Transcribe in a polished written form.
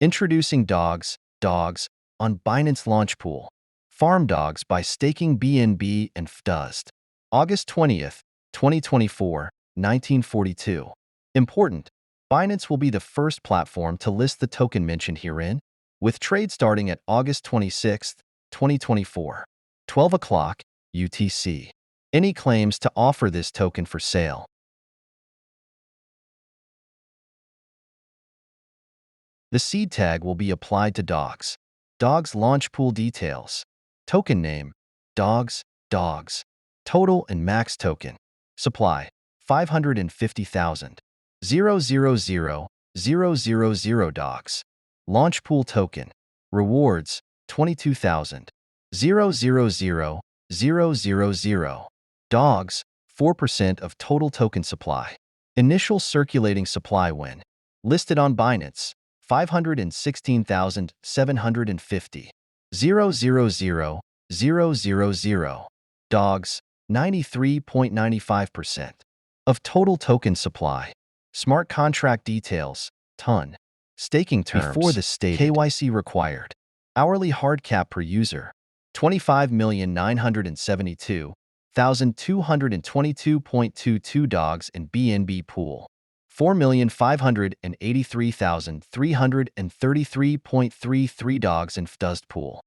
Introducing dogs on Binance Launch Pool. Farm dogs by staking BNB and FDUST. August 20th, 2024, 1942. Important. Binance will be the first platform to list the token mentioned herein, with trade starting at August 26th, 2024, 12 o'clock UTC. Any claims to offer this token for sale? The seed tag will be applied to dogs. Dogs launch pool details. Token name, dogs. Total and max token. Supply, 550,000. 000 dogs. Launch pool token. Rewards, 22,000. 000 dogs, 4% of total token supply. Initial circulating supply when listed on Binance, 516,750. 000 dogs, 93.95% of total token supply. Smart contract details, ton. Staking terms before the stated KYC required. Hourly hard cap per user, 25,972,222.22 dogs in BNB pool. 4,583,333.33 dogs in FDUST pool.